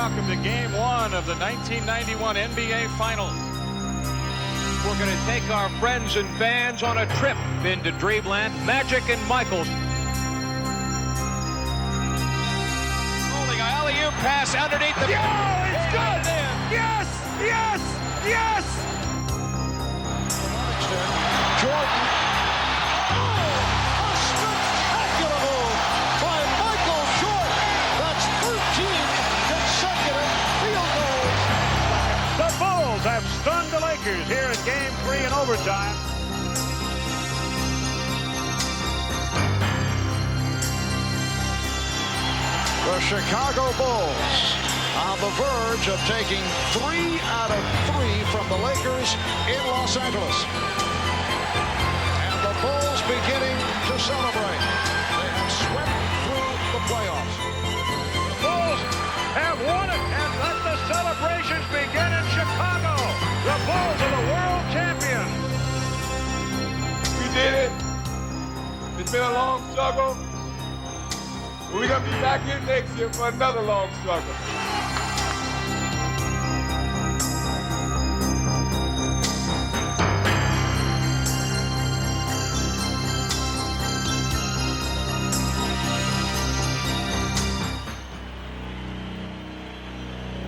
welcome to Game 1 of the 1991 NBA Finals. We're going to take our friends and fans on a trip into Dreamland. Magic and Michael. Holding an alley-oop pass underneath the... Oh, it's good! Yes! Yes! Yes! Jordan. Oh, a spectacular move by Michael Jordan. That's 13 consecutive field goals. The Bulls have stunned the Lakers here in Game 3 in overtime. The Chicago Bulls on the verge of taking 3 out of 3 from the Lakers in Los Angeles. And the Bulls beginning to celebrate. They have swept through the playoffs. The Bulls have won it, and let the celebrations begin in Chicago. The Bulls are the world champions. We did it. It's been a long struggle. We're going to be back here next year for another long struggle.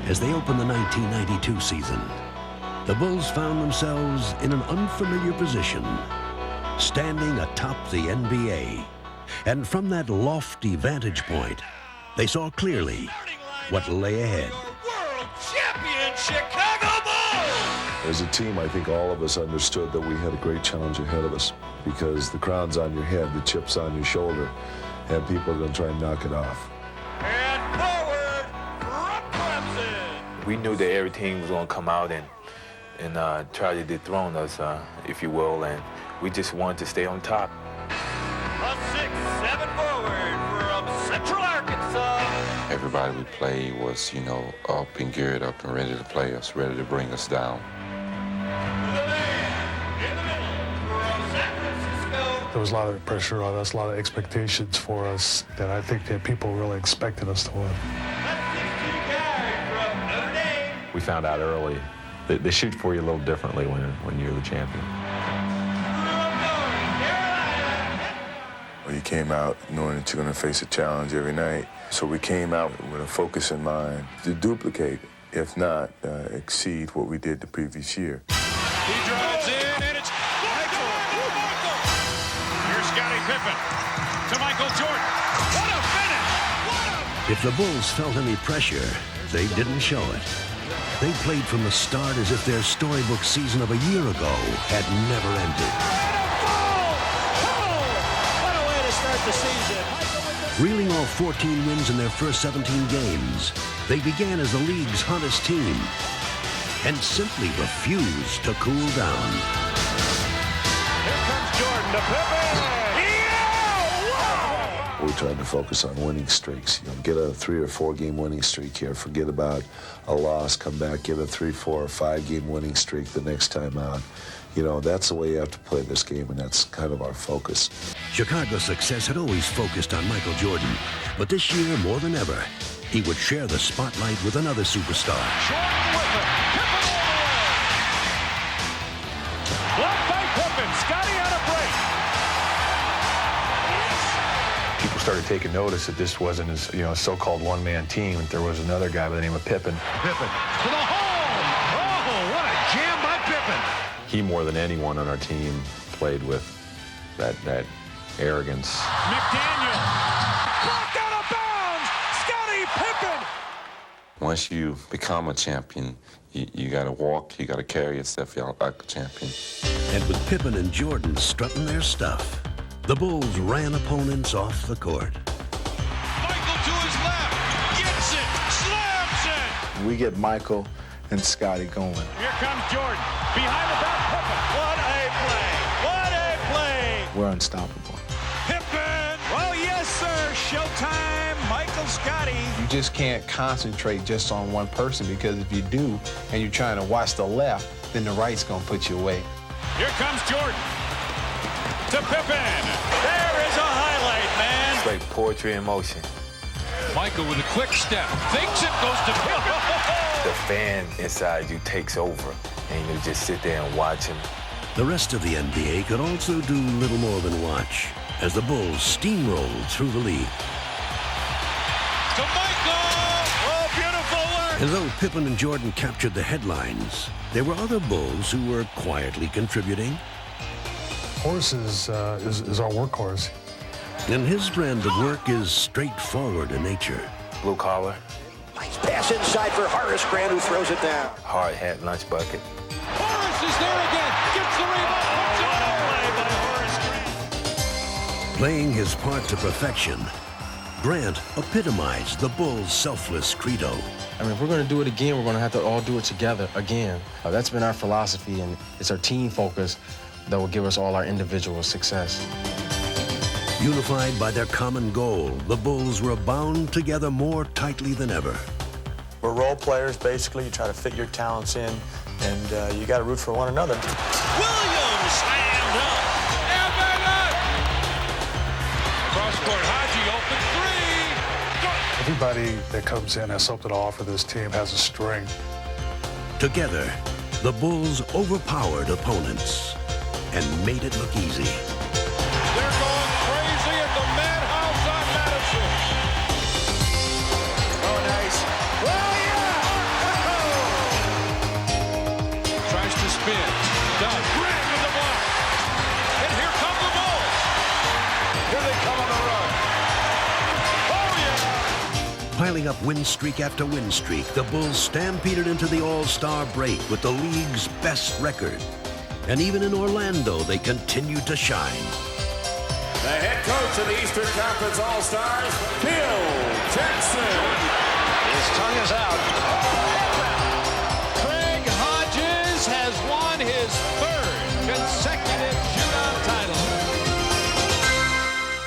As they opened the 1992 season, the Bulls found themselves in an unfamiliar position, standing atop the NBA. And from that lofty vantage point, they saw clearly what lay ahead. World champion Chicago Bulls! As a team, I think all of us understood that we had a great challenge ahead of us because the crown's on your head, the chip's on your shoulder, and people are going to try and knock it off. And forward from Clemson! We knew that everything was going to come out and try to dethrone us, if you will, and we just wanted to stay on top. A 6'7" forward from Central Arkansas. Everybody we played was, up and geared up and ready to play us, ready to bring us down. The man in the middle from San Francisco. There was a lot of pressure on us, a lot of expectations for us that I think that people really expected us to win. We found out early that they shoot for you a little differently when you're the champion. You came out knowing that you're going to face a challenge every night. So we came out with a focus in mind to duplicate, if not exceed what we did the previous year. He drives in, and it's Michael! Here's Scottie Pippen to Michael Jordan. What a finish! If the Bulls felt any pressure, they didn't show it. They played from the start as if their storybook season of a year ago had never ended. The season. Reeling off 14 wins in their first 17 games, they began as the league's hottest team and simply refused to cool down. Here comes Jordan to Pippen. Yeah! We're trying to focus on winning streaks. Get a 3 or 4 game winning streak here. Forget about a loss. Come back, get a 3, 4, or 5 game winning streak the next time out. That's the way you have to play this game, and that's kind of our focus. Chicago's success had always focused on Michael Jordan, but this year, more than ever, he would share the spotlight with another superstar. Jordan with it. Pippen all the way. Blocked by Pippen. Scottie on a break. People started taking notice that this wasn't a so-called one-man team. There was another guy by the name of Pippen. Pippen to the hole. Oh, what a jam by Pippen. He, more than anyone on our team, played with that arrogance. McDaniel. Blocked out of bounds. Scottie Pippen. Once you become a champion, you got to walk, you got to carry yourself like a champion. And with Pippen and Jordan strutting their stuff, the Bulls ran opponents off the court. Michael to his left. Gets it. Slams it. We get Michael and Scottie going. Here comes Jordan. Behind the back, Pippen. What a play. What a play. We're unstoppable. Pippen. Well, yes, sir. Showtime. Michael Scottie. You just can't concentrate just on one person, because if you do and you're trying to watch the left, then the right's going to put you away. Here comes Jordan. To Pippen. There is a highlight, man. It's like poetry in motion. Michael with a quick step. Fakes it, goes to The fan inside you takes over, and you just sit there and watch him. The rest of the NBA could also do little more than watch as the Bulls steamrolled through the league. To Michael! Oh, beautiful work! And though Pippen and Jordan captured the headlines, there were other Bulls who were quietly contributing. Horace is our workhorse. And his brand of work is straightforward in nature. Blue collar. Nice pass inside for Horace Grant, who throws it down. Hard hat, lunch bucket. Horace is there again. Gets the rebound. Puts it on play by Horace Grant. Playing his part to perfection, Grant epitomized the Bulls' selfless credo. I mean, if we're going to do it again, we're going to have to all do it together again. That's been our philosophy, and it's our team focus that will give us all our individual success. Unified by their common goal, the Bulls were bound together more tightly than ever. We're role players, basically. You try to fit your talents in, and you got to root for one another. Williams slammed up. Cross-court, Haji, open three. Everybody that comes in has something to offer this team, has a string. Together, the Bulls overpowered opponents and made it look easy. They're going crazy at the madhouse on Madison. Oh, nice. Oh, yeah! Tries to spin. Does. Grant with the block. And here come the Bulls. Here they come on the run. Oh, yeah! Piling up win streak after win streak, the Bulls stampeded into the All-Star break with the league's best record. And even in Orlando, they continued to shine. The head coach of the Eastern Conference All-Stars, Phil Jackson. His tongue is out. Craig Hodges has won his third consecutive shootout title.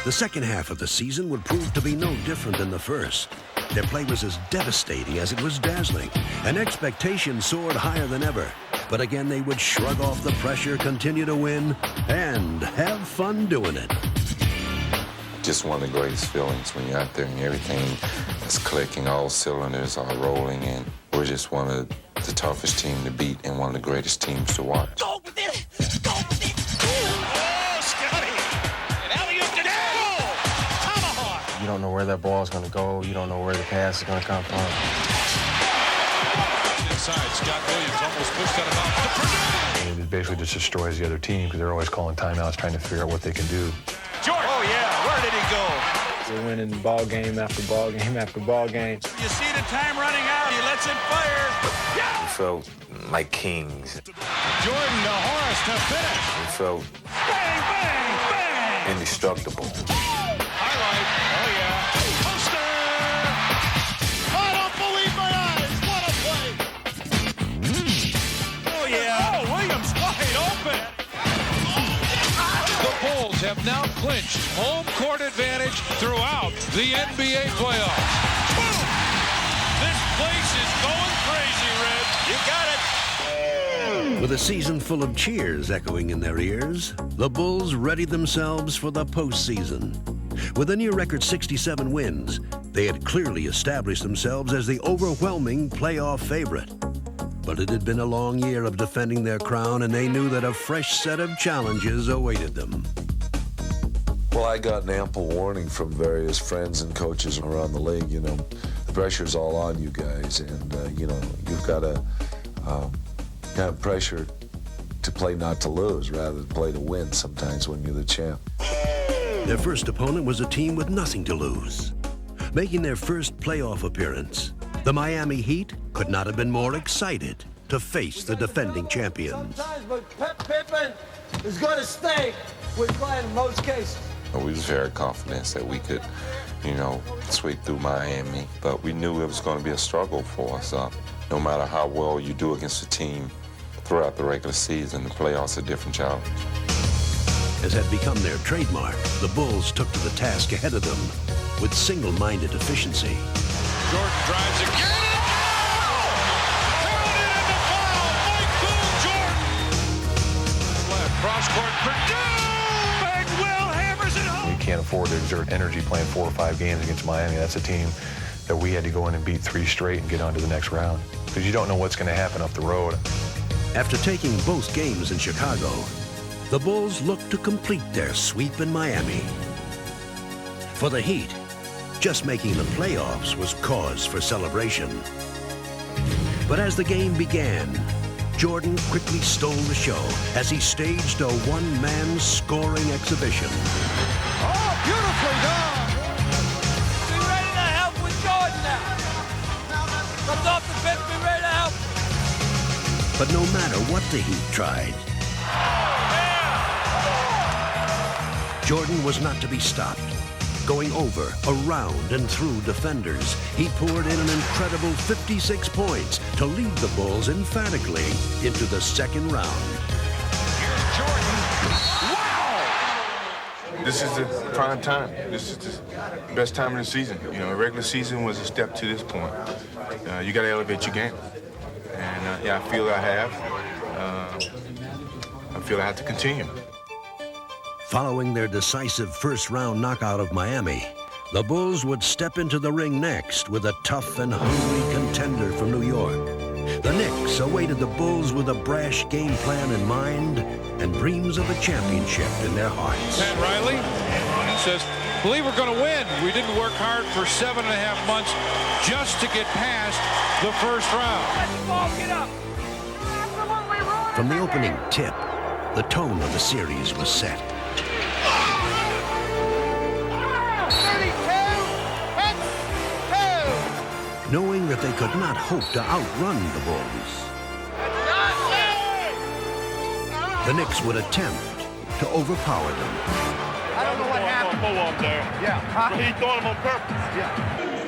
The second half of the season would prove to be no different than the first. Their play was as devastating as it was dazzling, and expectations soared higher than ever. But again, they would shrug off the pressure, continue to win, and have fun doing it. Just one of the greatest feelings when you're out there and everything is clicking, all cylinders are rolling, and we're just one of the toughest teams to beat and one of the greatest teams to watch. Go with it! Go with it! Oh, Scotty! And alley-oop to Dale! Tomahawk! You don't know where that ball is going to go. You don't know where the pass is going to come from. Inside, Scott Williams almost pushed out of bounds to Purdue. And it basically just destroys the other team because they're always calling timeouts, trying to figure out what they can do. Jordan! Oh, yeah. Where did he go? We're winning ball game after ball game after ball game. You see the time running out. He lets it fire. Yeah! We felt like kings. Jordan to Horace to finish. We felt Bang, bang, bang. indestructible. Highlight. Oh, yeah. Poster. I don't believe my eyes. What a play. Oh, yeah. Oh, Williams wide open. The Bulls have now clinched home court advantage throughout the NBA playoffs. Boom! This place is going crazy, Red. You got it. With a season full of cheers echoing in their ears, the Bulls readied themselves for the postseason. With a near-record 67 wins, they had clearly established themselves as the overwhelming playoff favorite. But it had been a long year of defending their crown, and they knew that a fresh set of challenges awaited them. Well, I got an ample warning from various friends and coaches around the league. You know, the pressure's all on you guys, and you know, you've got to have pressure to play not to lose rather than play to win sometimes when you're the champ. Their first opponent was a team with nothing to lose. Making their first playoff appearance, the Miami Heat could not have been more excited to face the defending champions. Sometimes, but Pippen is going to stay with Glenn in most cases. We was very confident that we could, you know, sweep through Miami, but we knew it was going to be a struggle for us. No matter how well you do against a team throughout the regular season, the playoffs are a different challenge. As had become their trademark, the Bulls took to the task ahead of them with single-minded efficiency. Jordan drives again. Counted in the foul. Michael Jordan. Left cross court. Purdue. Bagwell hammers it home. We can't afford to exert energy playing 4 or 5 games against Miami. That's a team that we had to go in and beat 3 straight and get on to the next round, because you don't know what's going to happen up the road. After taking both games in Chicago, the Bulls looked to complete their sweep in Miami. For the Heat, just making the playoffs was cause for celebration. But as the game began, Jordan quickly stole the show as he staged a one-man scoring exhibition. Oh, beautifully done! Be ready to help with Jordan now. Comes off the bench, be ready to help. But no matter what the Heat tried, Jordan was not to be stopped. Going over, around, and through defenders, he poured in an incredible 56 points to lead the Bulls emphatically into the second round. Here's Jordan. Wow! This is the prime time. This is the best time of the season. You know, regular season was a step to this point. You got to elevate your game. And yeah, I feel I have. I feel I have to continue. Following their decisive first-round knockout of Miami, the Bulls would step into the ring next with a tough and hungry contender from New York. The Knicks awaited the Bulls with a brash game plan in mind and dreams of a championship in their hearts. Pat Riley says, believe we're going to win. We didn't work hard for 7.5 months just to get past the first round. From the opening tip, the tone of the series was set. Knowing that they could not hope to outrun the Bulls, the Knicks would attempt to overpower them. I don't know what happened. Up there. Yeah. Huh? He thought him on purpose. Yeah.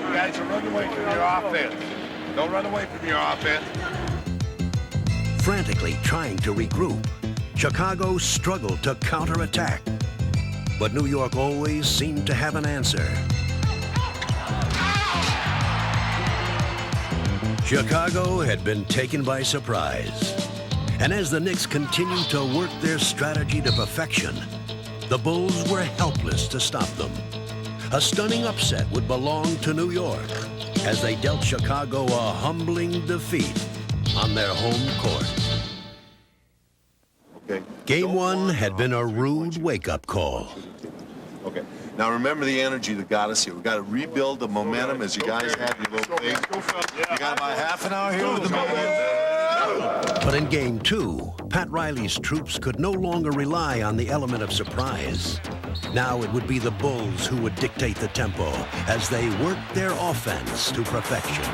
You guys are running away from your offense. Don't run away from your offense. Frantically trying to regroup, Chicago struggled to counterattack. But New York always seemed to have an answer. Chicago had been taken by surprise. And as the Knicks continued to work their strategy to perfection, the Bulls were helpless to stop them. A stunning upset would belong to New York as they dealt Chicago a humbling defeat on their home court. Okay. Game 1 had been a rude wake-up call. Okay. Now remember the energy that got us here. We got to rebuild the momentum as you guys had your little thing. You got about half an hour here with the momentum. But in Game 2, Pat Riley's troops could no longer rely on the element of surprise. Now it would be the Bulls who would dictate the tempo as they worked their offense to perfection.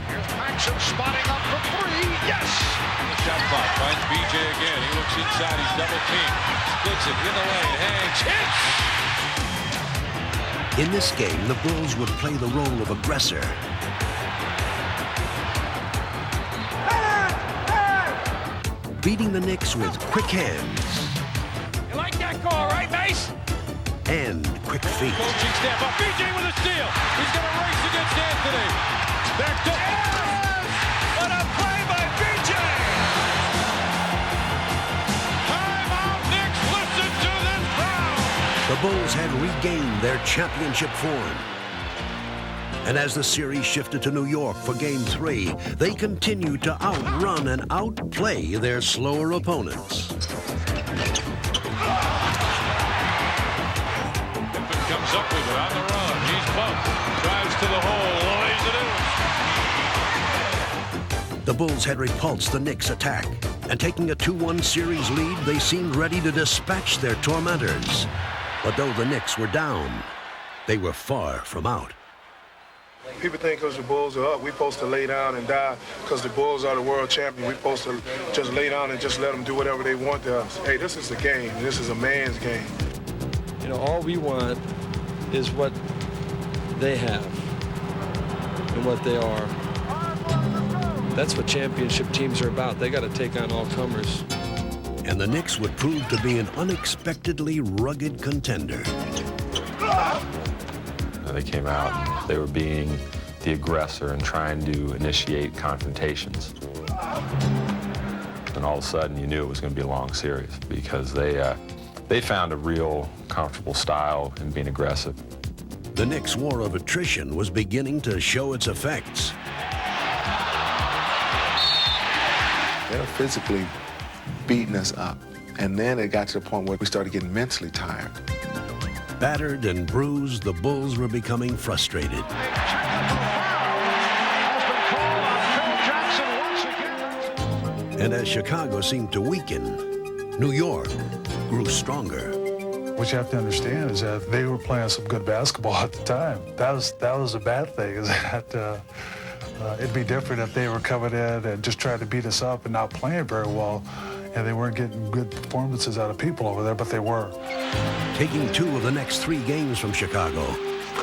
Here's Paxson spotting up for 3. Yes! The shot clock finds BJ again. He looks inside. He's double teamed. Splits it in the lane. Hangs. Hits! In this game, the Bulls would play the role of aggressor. Beating the Knicks with quick hands. You like that call, right, Mace? And quick feet. Coaching step up. BJ with a steal. He's going to race against Anthony. Back to... Yes! What a play by BJ! Timeout, Knicks. Listen to this crowd. The Bulls had regained their championship form. And as the series shifted to New York for Game 3, they continued to outrun and outplay their slower opponents. Comes up with it on the run. He's bumped. Drives to the hole. Lays it in. The Bulls had repulsed the Knicks' attack. And taking a 2-1 series lead, they seemed ready to dispatch their tormentors. But though the Knicks were down, they were far from out. People think because the Bulls are up, we're supposed to lay down and die because the Bulls are the world champion. We're supposed to just lay down and just let them do whatever they want to us. Hey, this is a game. This is a man's game. You know, all we want is what they have and what they are. That's what championship teams are about. They got to take on all comers. And the Knicks would prove to be an unexpectedly rugged contender. They came out, they were being the aggressor and trying to initiate confrontations. And all of a sudden, you knew it was going to be a long series because they They found a real comfortable style in being aggressive. The Knicks' war of attrition was beginning to show its effects. They were physically beating us up. And then it got to the point where we started getting mentally tired. Battered and bruised, the Bulls were becoming frustrated. And as Chicago seemed to weaken, New York grew stronger. What you have to understand is that they were playing some good basketball at the time. That was a bad thing, is that it'd be different if they were coming in and just trying to beat us up and not playing very well, and they weren't getting good performances out of people over there, but they were. Taking 2 of the next 3 games from Chicago,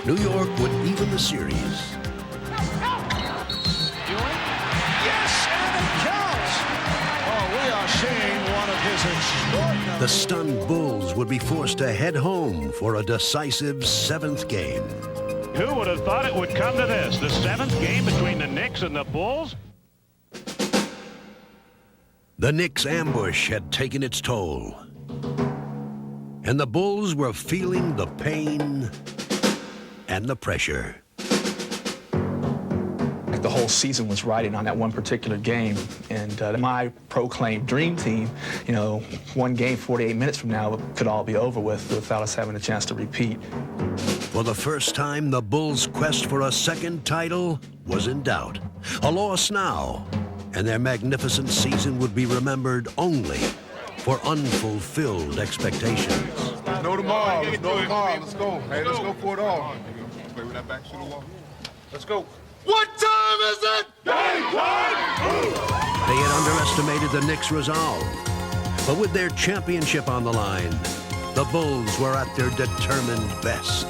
New York would even the series. Yes, and it counts! Oh, we are seeing one of his extraordinary... The stunned Bulls would be forced to head home for a decisive 7th game. Who would have thought it would come to this? The 7th game between the Knicks and the Bulls? The Knicks' ambush had taken its toll. And the Bulls were feeling the pain and the pressure. The whole season was riding on that one particular game. And my proclaimed dream team, you know, one game, 48 minutes from now, could all be over with without us having a chance to repeat. For the first time, the Bulls' quest for a 2nd title was in doubt. A loss now, and their magnificent season would be remembered only for unfulfilled expectations. No tomorrow. Let's go tomorrow. Let's go. Hey, let's go for it all. Play with that back, shoot a wall. Let's go. What time is it? Game time! They had underestimated the Knicks' resolve. But with their championship on the line, the Bulls were at their determined best.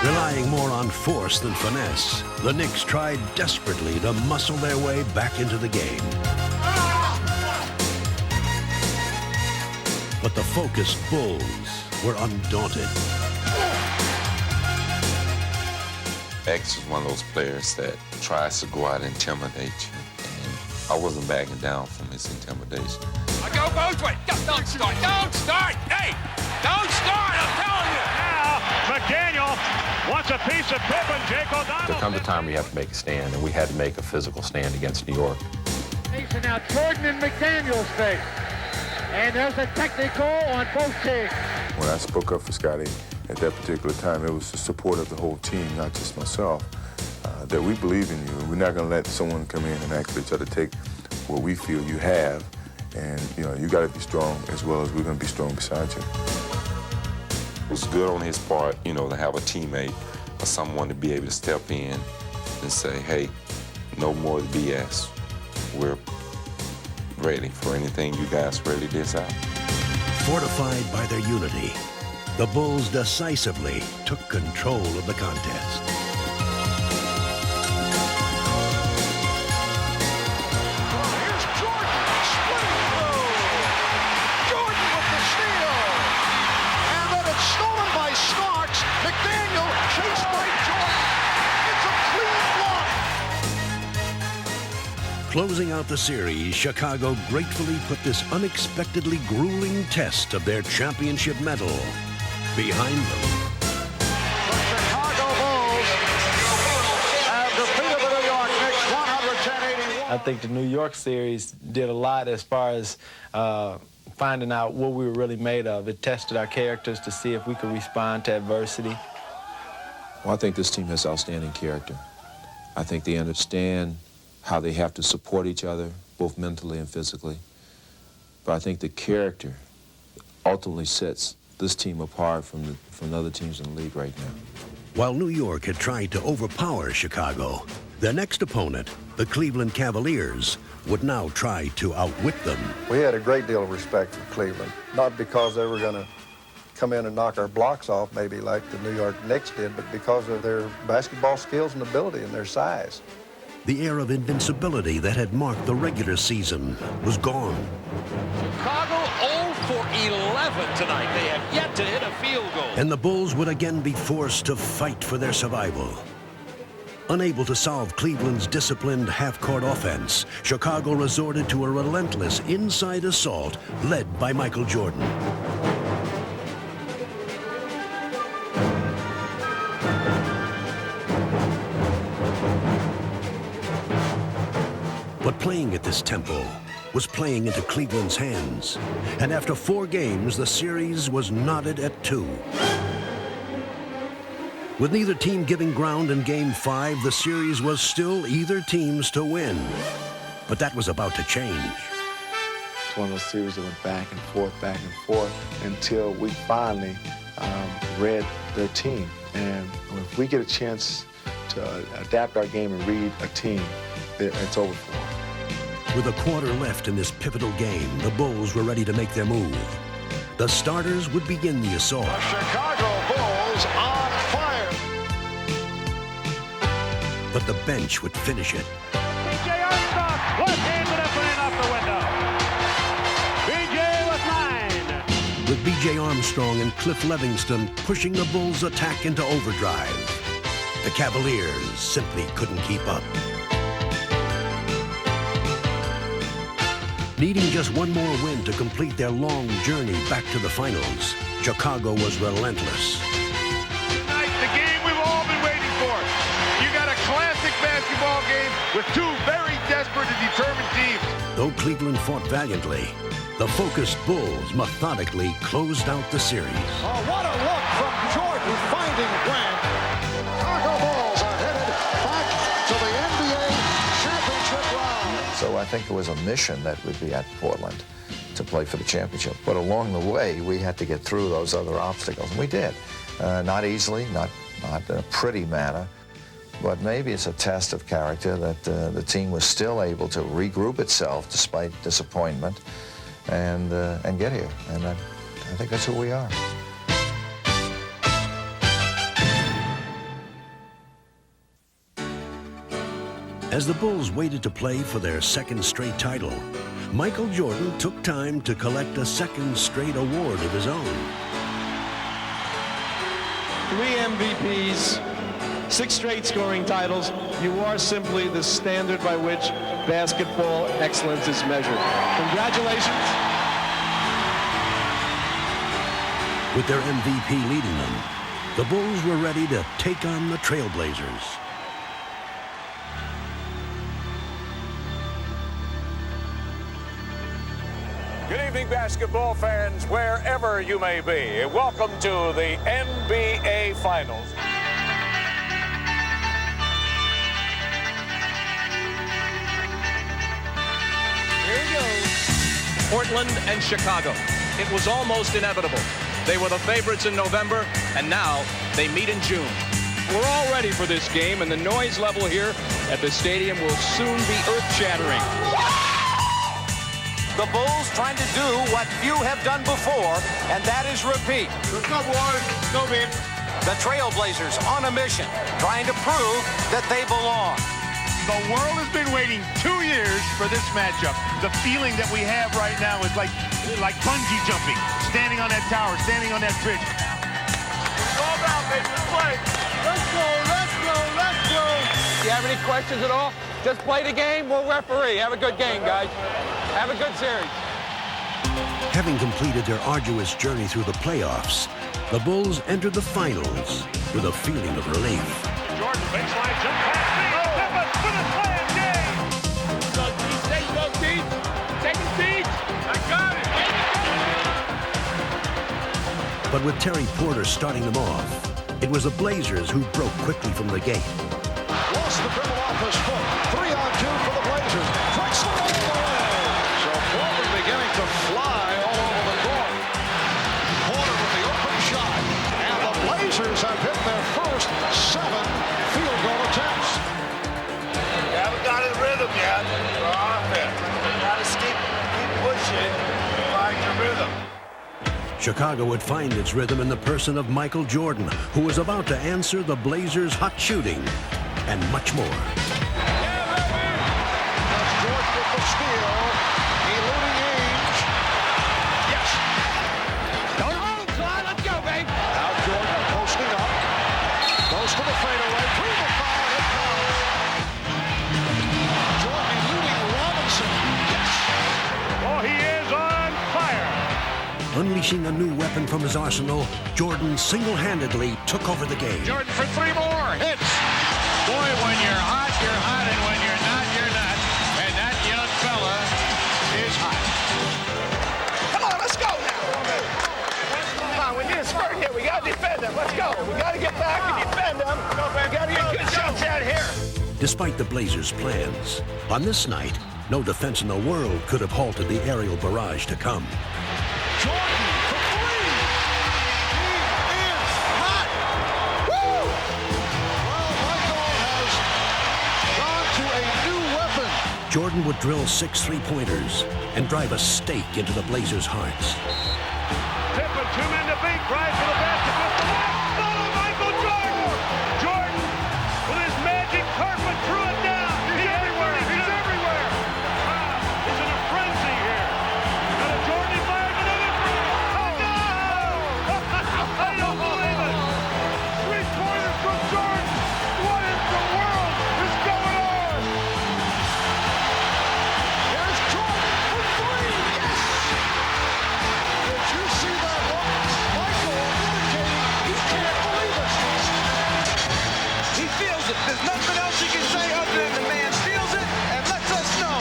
Relying more on force than finesse, the Knicks tried desperately to muscle their way back into the game. But the focused Bulls were undaunted. X is one of those players that tries to go out and intimidate you, and I wasn't backing down from his intimidation. I go both ways. Don't start. Don't start. Hey, don't start. I'm telling you. Now, McDaniel wants a piece of Pippen. Jake O'Donnell. There comes a time where you have to make a stand, and we had to make a physical stand against New York. Now Jordan and McDaniel's face. And there's a technical on both teams. When I spoke up for Scotty at that particular time, it was the support of the whole team, not just myself, that we believe in you. We're not going to let someone come in and actually try to take what we feel you have. And, you know, you got to be strong as well as we're going to be strong beside you. It was good on his part, you know, to have a teammate or someone to be able to step in and say, hey, no more BS. We're ready for anything you guys ready this out. Fortified by their unity, the Bulls decisively took control of the contest. Here's Jordan, splitting through. Jordan with the steal. And then it's stolen by Starks. McDaniel chased by Jordan. It's a clean block. Closing out the series, Chicago gratefully put this unexpectedly grueling test of their championship medal behind them. The Chicago Bulls have defeated the New York Knicks 110-81. I think the New York series did a lot as far as finding out what we were really made of. It tested our characters to see if we could respond to adversity. Well, I think this team has outstanding character. I think they understand how they have to support each other, both mentally and physically. But I think the character ultimately sets this team apart from the other teams in the league right now. While New York had tried to overpower Chicago, their next opponent, the Cleveland Cavaliers, would now try to outwit them. We had a great deal of respect for Cleveland, not because they were going to come in and knock our blocks off, maybe like the New York Knicks did, but because of their basketball skills and ability and their size. The air of invincibility that had marked the regular season was gone. Chicago 0 for 11 tonight. They have yet to hit a field goal. And the Bulls would again be forced to fight for their survival. Unable to solve Cleveland's disciplined half-court offense, Chicago resorted to a relentless inside assault led by Michael Jordan. But playing at this tempo was playing into Cleveland's hands. And after 4 games, the series was knotted at 2. With neither team giving ground in Game 5, the series was still either team's to win. But that was about to change. It's one of those series that went back and forth, until we finally read their team. And if we get a chance to adapt our game and read a team, it's over for them. With a quarter left in this pivotal game, the Bulls were ready to make their move. The starters would begin the assault. The Chicago Bulls on fire. But the bench would finish it. B.J. Armstrong, left-handed up and in off the window. B.J. with 9. With B.J. Armstrong and Cliff Livingston pushing the Bulls' attack into overdrive, the Cavaliers simply couldn't keep up. Needing just one more win to complete their long journey back to the finals, Chicago was relentless. Tonight, the game we've all been waiting for. You got a classic basketball game with 2 very desperate and determined teams. Though Cleveland fought valiantly, the focused Bulls methodically closed out the series. Oh, what a look from Jordan finding Grant. Chicago Bulls are headed back to the NBA championship round. So I think it was a mission that we'd be at Portland to play for the championship. But along the way, we had to get through those other obstacles, and we did. Not easily, not in a pretty manner, but maybe it's a test of character that the team was still able to regroup itself despite disappointment and get here. And I think that's who we are. As the Bulls waited to play for their second straight title, Michael Jordan took time to collect a second straight award of his own. 3 MVPs, 6 straight scoring titles. You are simply the standard by which basketball excellence is measured. Congratulations. With their MVP leading them, the Bulls were ready to take on the Trailblazers. Good evening, basketball fans, wherever you may be. Welcome to the NBA Finals. Here we go. Portland and Chicago. It was almost inevitable. They were the favorites in November, and now they meet in June. We're all ready for this game, and the noise level here at the stadium will soon be earth-shattering. The Bulls trying to do what few have done before, and that is repeat. Let's go, boys. Go, man. The Trailblazers on a mission, trying to prove that they belong. The world has been waiting 2 years for this matchup. The feeling that we have right now is like bungee jumping, standing on that tower, standing on that bridge. It's all down, baby. Let's play. Let's go, let's go, let's go. Do you have any questions at all? Just play the game, we'll referee. Have a good game, guys. Have a good series. Having completed their arduous journey through the playoffs, the Bulls entered the finals with a feeling of relief. Jordan, baseline jump pass. Pippen for the slam game. Go, Teach. Go, Teach. Take it, Teach. I got it. But with Terry Porter starting them off, it was the Blazers who broke quickly from the gate. Lost the dribble off his foot. 3-on-2 for the Blazers. Drexler all the way. So Porter beginning to fly all over the court. Porter with the open shot. And the Blazers have hit their first 7 field goal attempts. You haven't got his rhythm yet. You gotta keep pushing, find your rhythm. Chicago would find its rhythm in the person of Michael Jordan, who was about to answer the Blazers' hot shooting and much more. That's George with the steal, eluding Ainge. Yes. Don't hold, son. Let's go, babe. Now Jordan posting up. Goes to the fadeaway. Through the foul. It counts. Unleashing a new weapon from his arsenal, Jordan single-handedly took over the game. Jordan for 3 more hits. Boy, when you're hot, and when you're not, you're not. And that young fella is hot. Come on, let's go now. Come on, we need a spurt here. We got to defend them. Let's go. We got to get back and defend them. We got to get good shots out here. Despite the Blazers' plans, on this night, no defense in the world could have halted the aerial barrage to come. Jordan for 3. He is hot. Woo! Well, Michael has gone to a new weapon. Jordan would drill 6 3-pointers and drive a stake into the Blazers' hearts. Pippen, 2 men to beat, drive for the basket, with the left. Oh, Michael Jordan! Jordan, with his magic carpet, threw it down. He's everywhere. He's everywhere. He's in a frenzy here. And a Jordan fires another three. Oh, no! I don't believe it. 3-pointers from Jordan. What in the world is going on? Here's Jordan for 3. Yes! Did you see that look? Michael indicating he can't believe it. He feels it. There's nothing else he can say other than the man feels it and lets us know.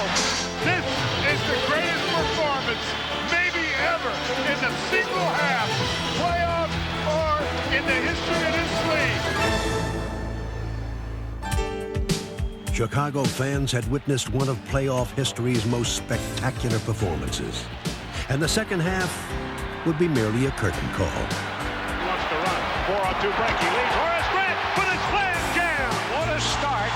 This is the greatest performance, maybe ever, in the single half, playoff, or in the history of this league. Chicago fans had witnessed one of playoff history's most spectacular performances. And the second half would be merely a curtain call. He wants to run. 4-on-2 break. He leads Horace Grant with a slam jam. What a start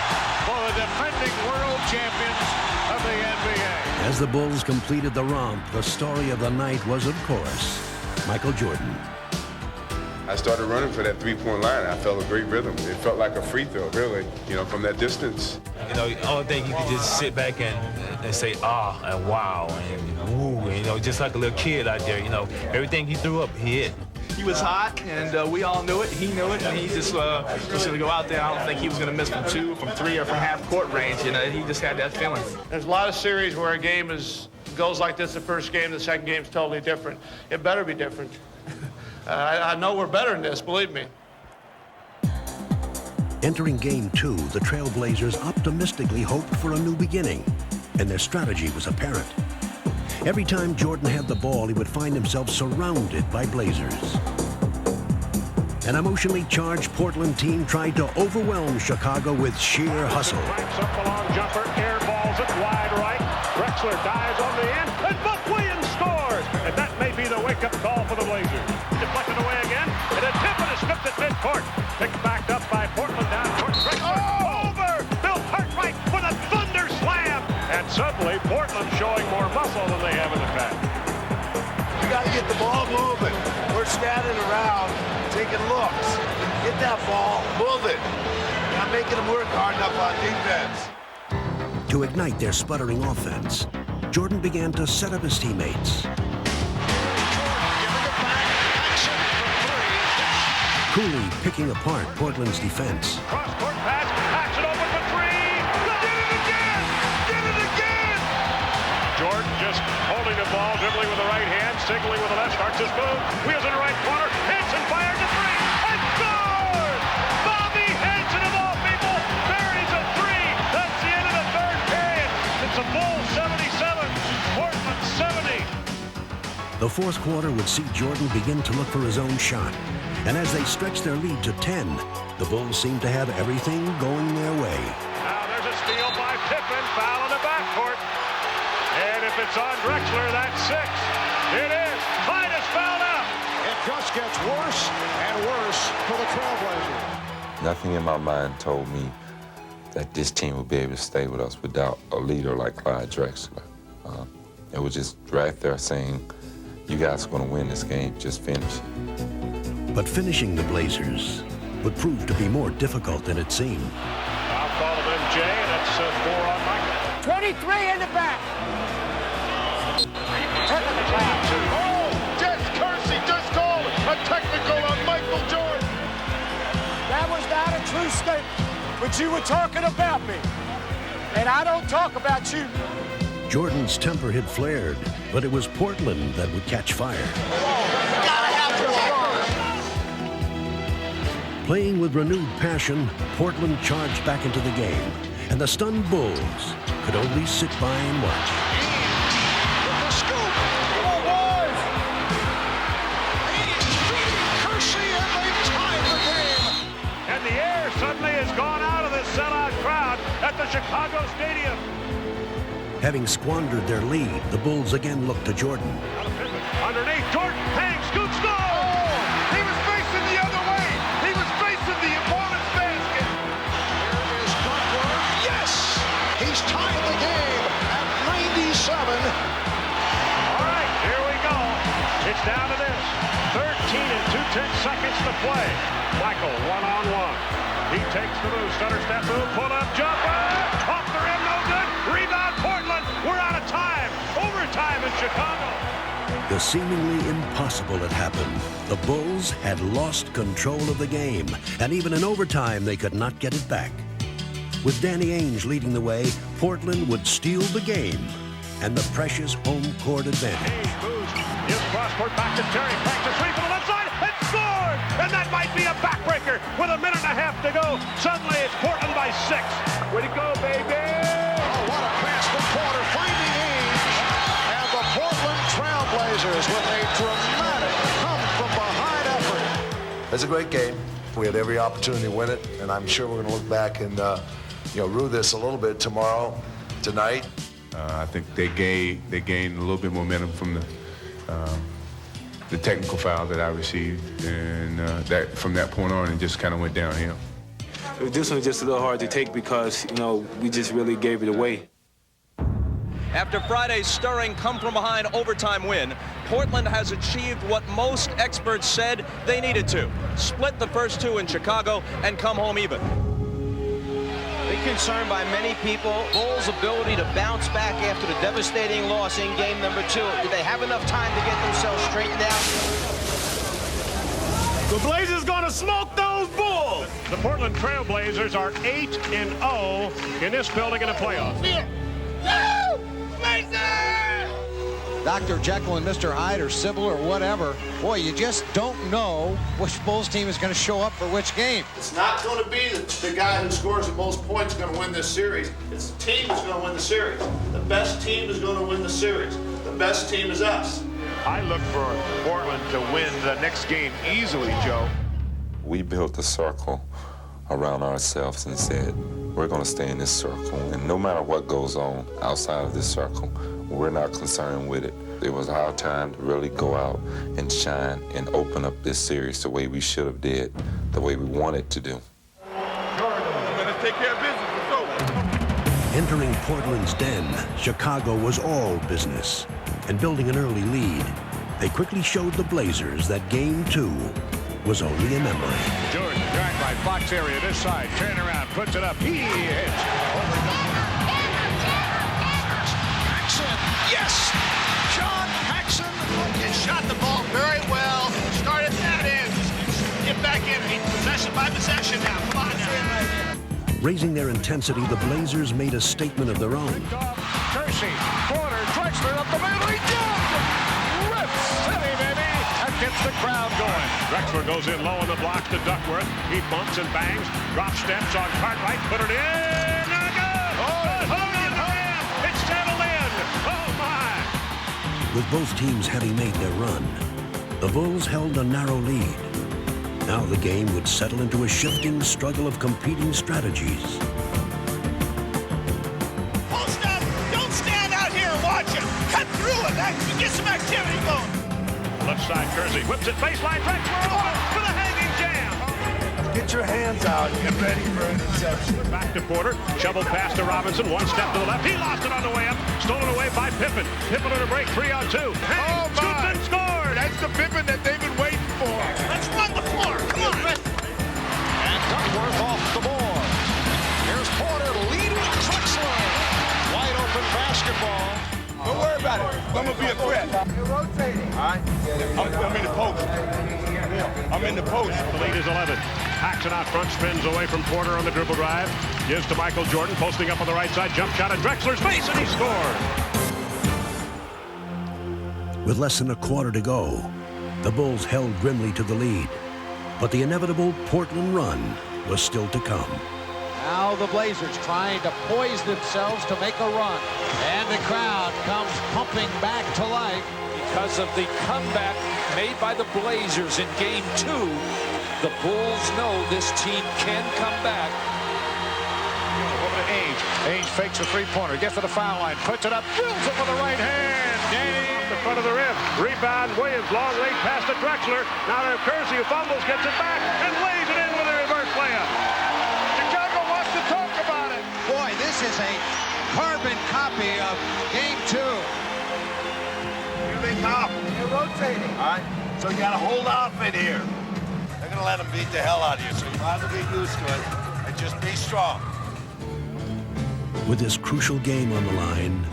for the defending world champions of the NBA. As the Bulls completed the romp, the story of the night was, of course, Michael Jordan. I started running for that 3-point line. I felt a great rhythm. It felt like a free throw, really, from that distance. The only thing you could just sit back and say, ah, and wow, and woo, and, just like a little kid out there, everything he threw up, he hit. He was hot, and we all knew it. He knew it, and he just was going to go out there. I don't think he was going to miss from 2, from 3, or from half-court range. He just had that feeling. There's a lot of series where a game goes like this the first game, the second game's totally different. It better be different. I know we're better than this, believe me. Entering Game 2, the Trailblazers optimistically hoped for a new beginning, and their strategy was apparent. Every time Jordan had the ball, he would find himself surrounded by Blazers. An emotionally charged Portland team tried to overwhelm Chicago with sheer hustle. Banks up the long jumper, air balls it wide right. Drexler dives on the end, and Buck Williams scores! And that may be the wake-up call for the Blazers. Deflected away again, and a Tippett is stripped at midcourt. Picked back up by Portland down court. Drexler over! Bill Cartwright with a thunder slam! And suddenly, Portland showing more muscle than they have in the past. You got to get the ball moving. We're standing around, taking looks. Get that ball, move it. Not making them work hard enough on defense. To ignite their sputtering offense, Jordan began to set up his teammates. Cooley picking apart Portland's defense. Cross-court pass, backs it open for 3. Get it again! Get it again! Jordan just holding the ball, dribbling with the right hand, signaling with the left, starts his move. Wheels in the right corner, Henson fires a 3, and scores! Bobby Henson of all people buries a 3. That's the end of the third period. It's a Bulls 77, Portland 70. The fourth quarter would see Jordan begin to look for his own shot. And as they stretched their lead to 10, the Bulls seemed to have everything going their way. Now there's a steal by Pippen, foul in the backcourt. And if it's on Drexler, that's 6. It is. Titus fouled out. It just gets worse and worse for the Trailblazers. Nothing in my mind told me that this team would be able to stay with us without a leader like Clyde Drexler. It was just right there saying, you guys are going to win this game, just finish it. But finishing the Blazers would prove to be more difficult than it seemed. I'll call him MJ, and it's 4 on Michael. 23 in the back. Oh, Des Kersey just called a technical on Michael Jordan. That was not a true statement, but you were talking about me, and I don't talk about you. Jordan's temper had flared, but it was Portland that would catch fire. Playing with renewed passion, Portland charged back into the game, and the stunned Bulls could only sit by and watch. With the scoop. Come on, boys. He's beating Kersey, and they've tied the game. And the air suddenly has gone out of the sellout crowd at the Chicago Stadium. Having squandered their lead, the Bulls again looked to Jordan. Underneath, Jordan, hang, scoop, score! He was facing the other way. He was facing the opponent's basket. Here is Duckworth. Yes! He's tied the game at 97. All right, here we go. It's down to this. 13 and 2/10 seconds to play. Michael, one-on-one. He takes the move. Stutter step move. Pull up jumper. Off the rim. No good. Rebound Portland. We're out of time. Overtime in Chicago. The seemingly impossible had happened. The Bulls had lost control of the game, and even in overtime, they could not get it back. With Danny Ainge leading the way, Portland would steal the game and the precious home court advantage. Ainge moves. Gives cross-court back to Terry. Back to three from the left side. And scored! And that might be a backbreaker with a minute and a half to go. Suddenly, it's Portland by 6. Way to go, baby! Oh, what a pass from Porter, finding Ainge. And the Portland Trailblazers with a dramatic come-from-behind effort. It's a great game. We had every opportunity to win it, and I'm sure we're going to look back and rue this a little bit tonight. I think they gained a little bit momentum from the technical foul that I received, and that from that point on, it just kind of went downhill. This one was just a little hard to take because, we just really gave it away. After Friday's stirring come-from-behind overtime win, Portland has achieved what most experts said they needed to. Split the first two in Chicago and come home even. Big concern by many people, Bulls' ability to bounce back after the devastating loss in game number 2. Did they have enough time to get themselves straightened out? The Blazers gonna smoke those Bulls! The Portland Trailblazers are 8-0 in this building in the playoffs. Dr. Jekyll and Mr. Hyde or Sybil or whatever, boy, you just don't know which Bulls team is going to show up for which game. It's not going to be the guy who scores the most points going to win this series. It's the team that's going to win the series. The best team is going to win the series. The best team is us. I look for Portland to win the next game easily, Joe. We built a circle around ourselves and said, we're going to stay in this circle. And no matter what goes on outside of this circle, we're not concerned with it. It was our time to really go out and shine and open up this series the way we should have did, the way we wanted to do. Let's take care of business. Entering Portland's den, Chicago was all business. And building an early lead, they quickly showed the Blazers that Game 2 was only a memory. Jordan, dragged by Fox area this side, turn around, puts it up, he hits. Yes! John Paxson shot the ball very well. Started that in. Get back in. Possession by possession now. Come on now. Raising their intensity, the Blazers made a statement of their own. Kersey, Porter, Drexler up the middle. He jumped! Rip City, baby! That gets the crowd going. Drexler goes in low on the block to Duckworth. He bumps and bangs. Drop steps on Cartwright. Put it in. Not good! It's settled in. Oh, my! With both teams having made their run, the Bulls held a narrow lead. Now the game would settle into a shifting struggle of competing strategies. Post up! Don't stand out here and watch it! Cut through it! Get some activity going! Left side, Kersey whips it baseline. Drexler open for the hanging jam! Get your hands out and get ready for an interception. Back to Porter. Shovel pass to Robinson. One step to the left. He lost it on the way up. Stolen away by Pippen. Pippen on a break. 3-on-2. Hey, scoops and scored! That's the Pippen that they've been waiting for. Let's run the floor! Come on! And Duckworth off the board. Here's Porter leading Drexler. Wide open basketball. Don't worry about it. I'm going to be a threat. You're rotating. All right. I'm in the post. I'm in the post. The lead is 11. Paxson out front, spins away from Porter on the dribble drive. Gives to Michael Jordan, posting up on the right side. Jump shot at Drexler's face, and he scored. With less than a quarter to go, the Bulls held grimly to the lead, but the inevitable Portland run was still to come. Now the Blazers trying to poise themselves to make a run. And the crowd comes pumping back to life. Because of the comeback made by the Blazers in Game 2, the Bulls know this team can come back. Over to Ainge. Ainge fakes a three-pointer, gets to the foul line, puts it up, drills it with the right hand. Danny off the front of the rim. Rebound, Williams, long late pass to Drexler. Now to Kersey, who fumbles, gets it back, and lays it in with a reverse layup. Chicago wants to talk about it. Boy, this is a carbon copy of Game 2. Here they come. They're rotating. All right, so you got to hold off in here. They're going to let them beat the hell out of you, so you might as well get used to it and just be strong. With this crucial game on the line,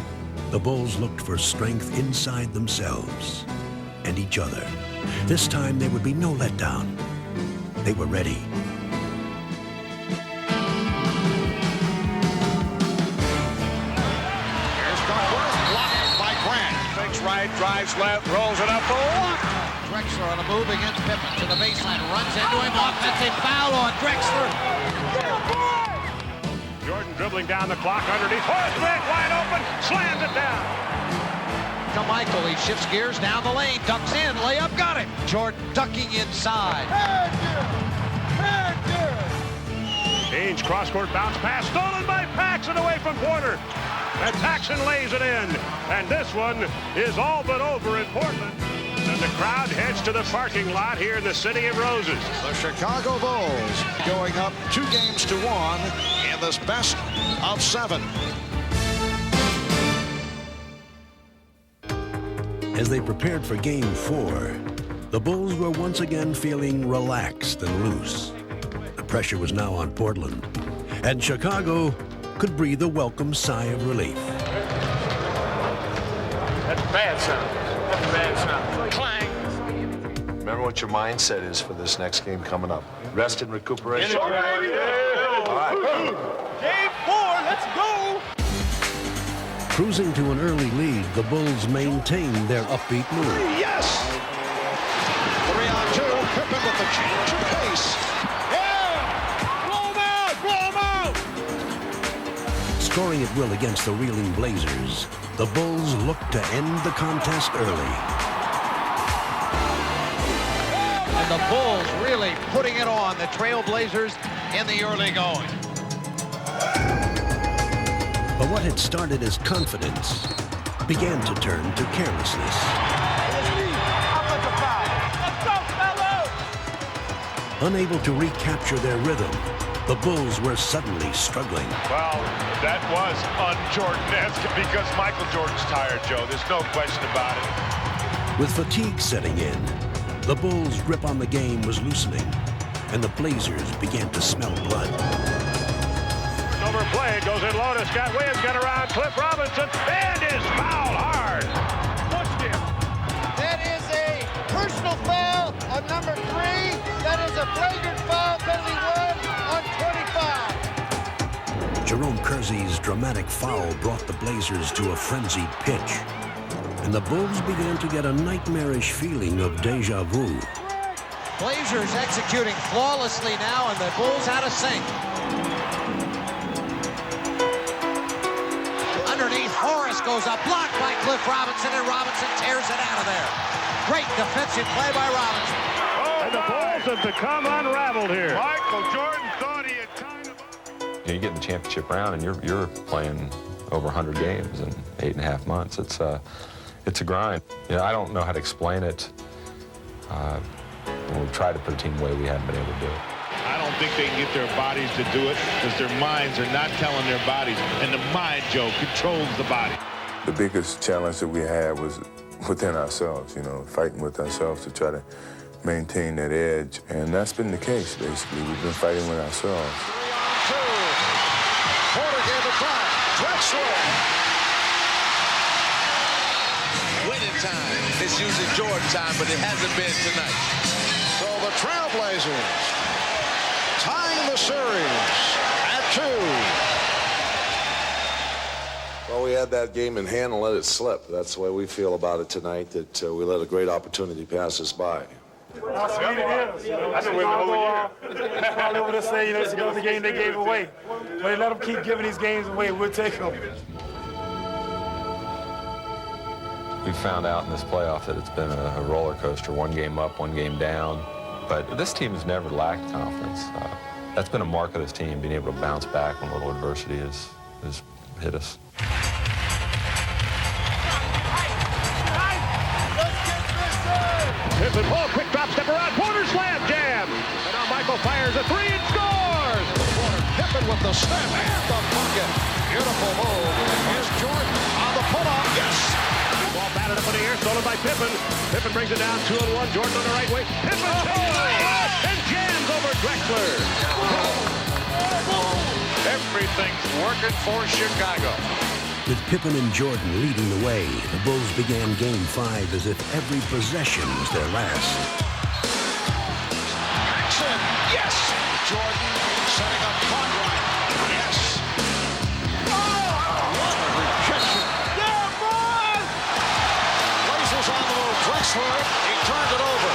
the Bulls looked for strength inside themselves and each other. This time there would be no letdown. They were ready. Here's Duckworth, blocked by Grant. Fakes right, drives left, rolls it up for a walk. Drexler on a move against Pippen to the baseline, runs into him, offensive foul on Drexler. Jordan dribbling down the clock underneath. Horace Grant wide open, slams it down. To Michael, he shifts gears down the lane, ducks in, layup, got it. Jordan ducking inside. Ainge cross-court bounce pass, stolen by Paxson away from Porter. And Paxson lays it in. And this one is all but over in Portland. And the crowd heads to the parking lot here in the City of Roses. The Chicago Bulls going up 2-1 in this best of 7. As they prepared for Game 4, the Bulls were once again feeling relaxed and loose. The pressure was now on Portland, and Chicago could breathe a welcome sigh of relief. That's bad sound. That's bad sound. Clang. Remember what your mindset is for this next game coming up. Rest and recuperation. All right. Game 4, let's go. Cruising to an early lead, the Bulls maintained their upbeat mood. Yes! 3-on-2, Pippen with the change of pace. Yeah! Blow him out! Scoring at will against the reeling Blazers, the Bulls looked to end the contest early. And the Bulls really putting it on the Trailblazers in the early going. But what had started as confidence began to turn to carelessness. Unable to recapture their rhythm, the Bulls were suddenly struggling. Well, that was un-Jordan-esque because Michael Jordan's tired, Joe. There's no question about it. With fatigue setting in, the Bulls' grip on the game was loosening, and the Blazers began to smell blood. Overplayed, goes in low to Scott Williams, got around Cliff Robinson, and is fouled hard. Pushed him. That is a personal foul on number 3. That is a flagrant foul, penalty 1 on 25. Jerome Kersey's dramatic foul brought the Blazers to a frenzied pitch, and the Bulls began to get a nightmarish feeling of deja vu. Blazers executing flawlessly now, and the Bulls out of sync. Underneath, Horace goes up, blocked by Cliff Robinson, and Robinson tears it out of there. Great defensive play by Robinson. And the Bulls have become unraveled here. Michael Jordan thought he had time to... You get in the championship round and you're playing over 100 games in 8.5 months. It's a grind. You know, I don't know how to explain it. When we've tried to put a team away, we haven't been able to do it. I don't think they can get their bodies to do it because their minds are not telling their bodies. And the mind, Joe, controls the body. The biggest challenge that we had was within ourselves, you know, fighting with ourselves to try to maintain that edge. And that's been the case, basically. We've been fighting with ourselves. 3-on-2. Porter gave it back. Drexler. Winning time. It's usually Jordan time, but it hasn't been tonight. So the Trailblazers tying the series at 2. Well, we had that game in hand and let it slip. That's the way we feel about it tonight, that we let a great opportunity pass us by. How sweet it is. I've been waiting the whole year. Probably over there saying, it's another game they gave away. But they let them keep giving these games away. We'll take them. We found out in this playoff that it's been a roller coaster, one game up, one game down. But this team has never lacked confidence. That's been a mark of this team, being able to bounce back when a little adversity has hit us. Pippen, ball, quick drop, step around, Porter slam, jam. And now Michael fires a three and scores. Pippen with the step and the bucket. Beautiful move. Here's Jordan on the pull-up. Yes! Ball batted up in the air, stolen by Pippen. Pippen brings it down 2-1. Jordan on the right way. Pippen and jams over Drexler. Everything's working for Chicago. With Pippen and Jordan leading the way, the Bulls began Game 5 as if every possession was their last. Jackson, yes! Jordan setting up Conrad. Yes! Oh, what a rejection. Yeah, boy! Blazers on the move. Drexler, he turned it over.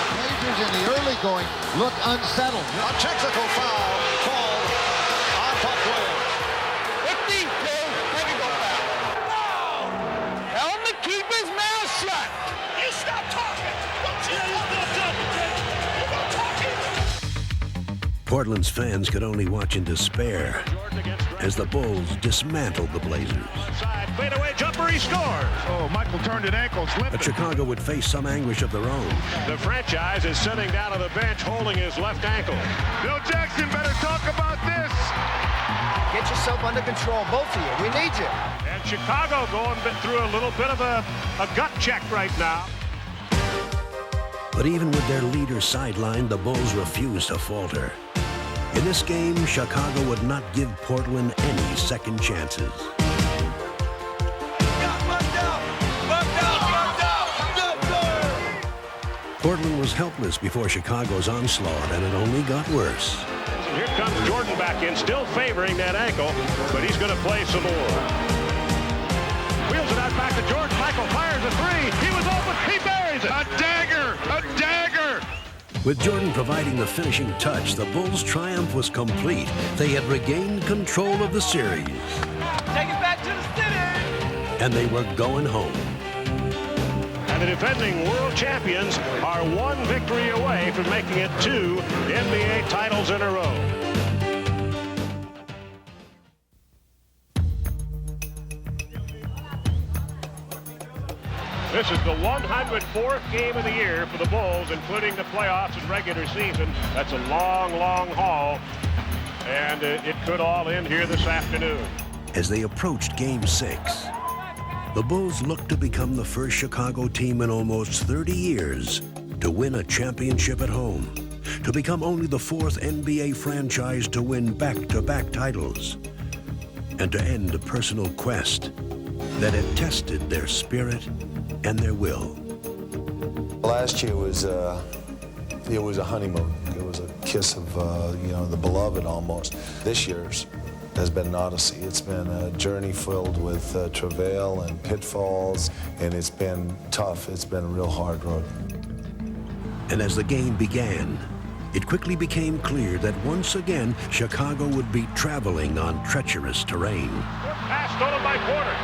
The Blazers in the early going look unsettled. A technical foul called on Buck Williams. Keep his mouth shut. You stop talking. Portland's fans could only watch in despair as the Bulls dismantled the Blazers. Fadeaway jumper, he scores. Oh, Michael turned an ankle, slipped. But Chicago would face some anguish of their own. The franchise is sitting down on the bench holding his left ankle. Bill Jackson better talk about this. Get yourself under control, both of you. We need you. And Chicago going through a little bit of a gut check right now. But even with their leader sidelined, the Bulls refused to falter. In this game, Chicago would not give Portland any second chances. Portland was helpless before Chicago's onslaught, and it only got worse. Here comes Jordan back in, still favoring that ankle, but he's going to play some more. Wheels it out back to Jordan. Michael fires a three. He was open. He buries it. A dagger! A dagger! With Jordan providing the finishing touch, the Bulls' triumph was complete. They had regained control of the series. Take it back to the city. And they were going home. And the defending world champions are one victory away from making it 2 NBA titles in a row. This is the 104th game of the year for the Bulls, including the playoffs and regular season. That's a long, long haul, and it could all end here this afternoon. As they approached Game 6, the Bulls looked to become the first Chicago team in almost 30 years to win a championship at home, to become only the 4th NBA franchise to win back-to-back titles, and to end a personal quest that had tested their spirit and their will. Last year was it was a honeymoon. It was a kiss of the beloved almost. This year's has been an odyssey. It's been a journey filled with travail and pitfalls, and it's been tough. It's been a real hard road. And as the game began, it quickly became clear that once again, Chicago would be traveling on treacherous terrain. Pass stolen by Porter.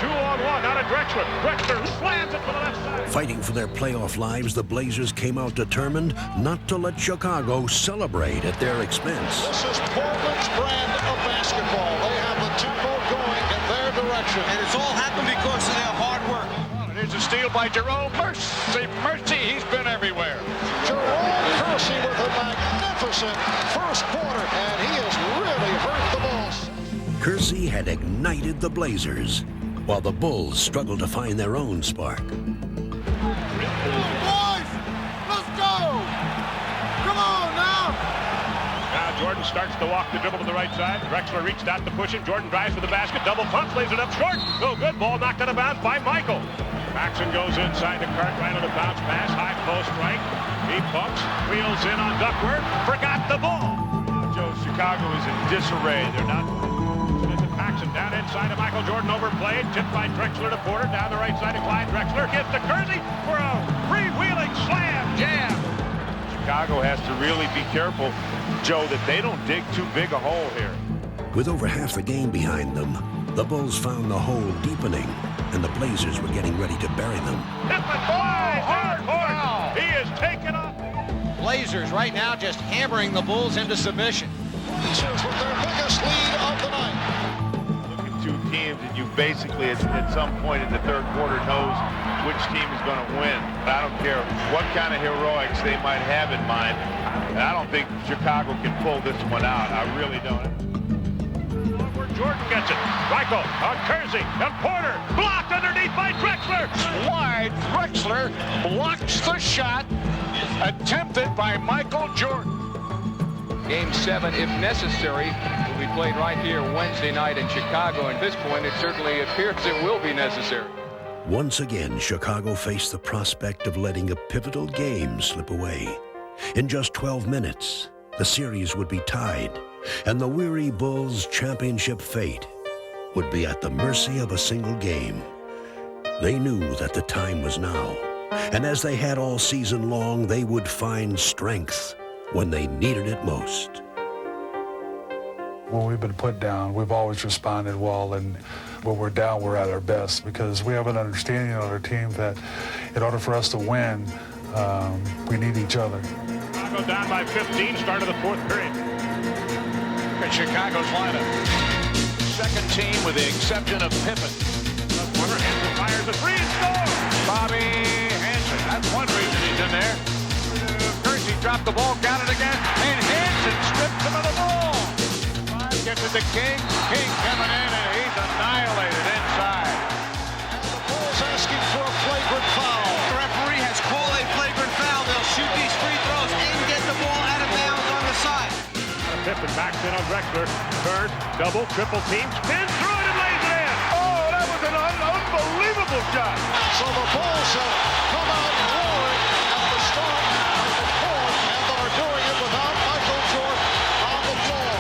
2-on-1 out of Drexler. Drexler slams it to the left side. Fighting for their playoff lives, the Blazers came out determined not to let Chicago celebrate at their expense. This is Portland's brand of basketball. They have the tempo going in their direction. And it's all happened because of their hard work. There's a steal by Jerome. Mercy, he's been everywhere. Jerome Kersey with a magnificent first quarter, and he has really hurt the Bulls. Kersey had ignited the Blazers, while the Bulls struggled to find their own spark. Boys, let's go! Come on now! Now Jordan starts to walk the dribble to the right side. Drexler reached out to push him. Jordan drives for the basket. Double pump, lays it up short. No good. Ball knocked out of bounds by Michael. Paxson goes inside the Cartwright on a bounce pass. High post right. He pumps, wheels in on Duckworth. Forgot the ball. Joe, Chicago is in disarray. They're not. Paxson Down inside to Michael Jordan, overplayed, tipped by Drexler to Porter, down the right side to Clyde Drexler, gives to Kersey for a freewheeling slam jam. Chicago has to really be careful, Joe, that they don't dig too big a hole here. With over half the game behind them, the Bulls found the hole deepening, and the Blazers were getting ready to bury them. Hard foul. He is taken off. Blazers right now just hammering the Bulls into submission. Blazers with their biggest lead of the night. Look at two teams, and you basically, at some point in the third quarter, knows which team is going to win. I don't care what kind of heroics they might have in mind. And I don't think Chicago can pull this one out. I really don't. Where Jordan gets it. Michael on Kersey and Porter. Blocked underneath by Drexler. Wide, Drexler blocks the shot attempted by Michael Jordan. Game 7, if necessary, will be played right here Wednesday night in Chicago. At this point, it certainly appears it will be necessary. Once again, Chicago faced the prospect of letting a pivotal game slip away. In just 12 minutes, the series would be tied, and the weary Bulls' championship fate would be at the mercy of a single game. They knew that the time was now, and as they had all season long, they would find strength when they needed it most. When we've been put down, we've always responded well, and when we're down, we're at our best, because we have an understanding on our team that in order for us to win, we need each other. Chicago down by 15, start of the fourth period. At Chicago's lineup. Second team with the exception of Pippen. Corner, Hansen fires a three and scores! Bobby Hansen, that's one reason he's in there. Kersey dropped the ball, got it again, and Hansen strips him of the ball. Gets it to King. King coming in, and he's annihilated inside. And the Bulls asking for a flagrant foul. The referee has called a flagrant foul. They'll shoot these free throws and get the ball out of bounds on the side. Pippen backs in on Drexler. Third, double, triple team. Spins through it and lays it in. Oh, that was an unbelievable shot. So the Bulls have come out roaring at the start of the fourth, and they're doing it without Michael Jordan on the floor.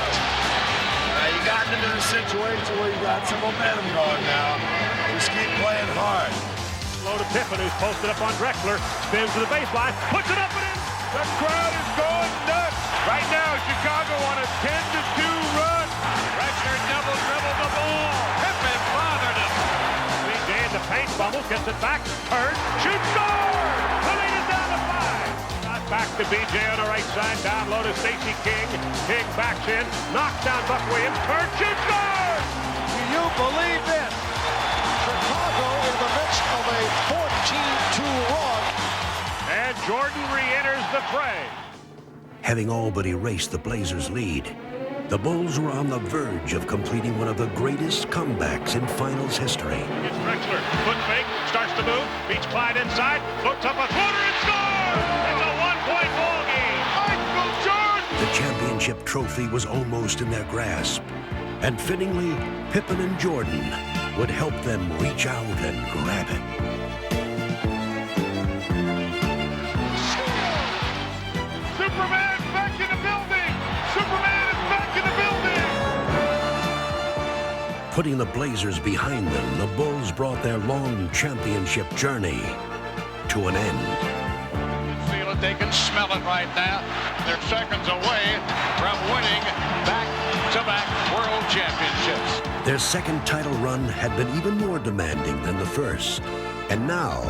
You got into a situation where you got some momentum going now. Just keep playing hard. Low to Pippen, who's posted up on Drexler. Spins to the baseline, puts it up and in. The crowd is going nuts. Right now, Chicago on a 10-2 run. Drexler double dribbled the ball. Pippen bothered him. BJ in the paint, bubbles, gets it back, turns, shoots, scores! The lead is down to 5. Shot back to BJ on the right side, down low to Stacey King. King backs in, knocks down Buck Williams, turns, shoots, scores! Do you believe this? Chicago in the midst of a 14-2 run. And Jordan re-enters the fray. Having all but erased the Blazers' lead, the Bulls were on the verge of completing one of the greatest comebacks in finals history. It's Drexler, foot fake, starts to move, beats Clyde inside, puts up a floater and scores! It's a one-point ball game. Michael Jordan! The championship trophy was almost in their grasp, and fittingly, Pippen and Jordan would help them reach out and grab it. Superman's back in the building! Superman is back in the building! Putting the Blazers behind them, the Bulls brought their long championship journey to an end. They can feel it, they can smell it right now. They're seconds away from winning back-to-back world championships. Their second title run had been even more demanding than the first, and now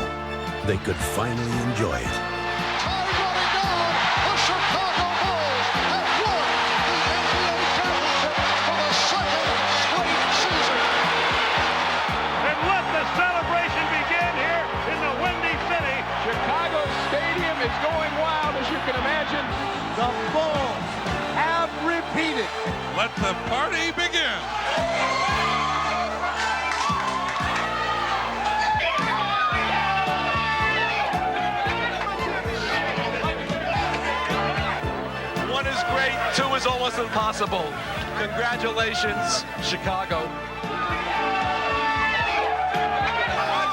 they could finally enjoy it. The Chicago Bulls have won the NBA championship for the second straight season. And let the celebration begin here in the Windy City. Chicago Stadium is going wild, as you can imagine. The Bulls have repeated. Let the party begin. One is great, two is almost impossible. Congratulations, Chicago.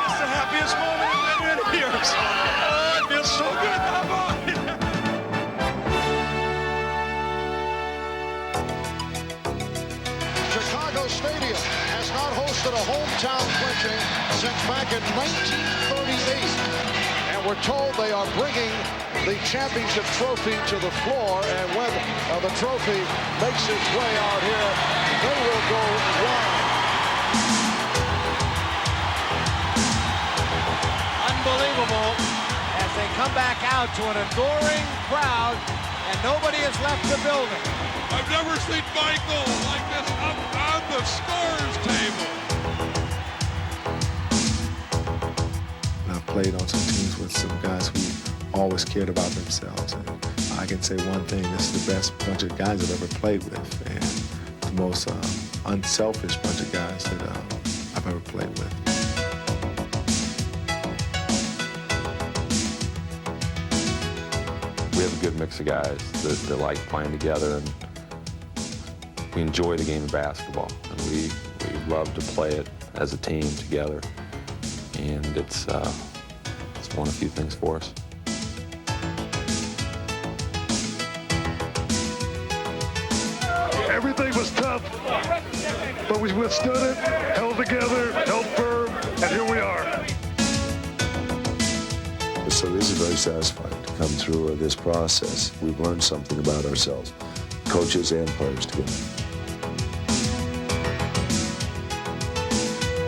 It's the happiest moment in many years. Oh, it feels so good. Come on. Chicago Stadium has been a hometown clinching since back in 1938. And we're told they are bringing the championship trophy to the floor, and when the trophy makes its way out here, they will go wild. Unbelievable as they come back out to an adoring crowd, and nobody has left the building. I've never seen Michael like this up on the scores table. I've played on some teams with some guys who always cared about themselves. And I can say one thing, this is the best bunch of guys I've ever played with, and the most unselfish bunch of guys that I've ever played with. We have a good mix of guys that like playing together, and we enjoy the game of basketball, and we love to play it as a team together, and it's won a few things for us. Everything was tough, but we withstood it, held together, held firm, and here we are. So this is very satisfying to come through this process. We've learned something about ourselves, coaches and players together.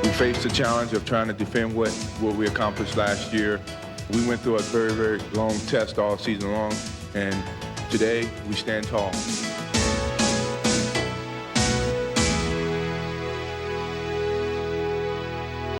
We faced the challenge of trying to defend what we accomplished last year. We went through a very, very long test all season long, and today we stand tall.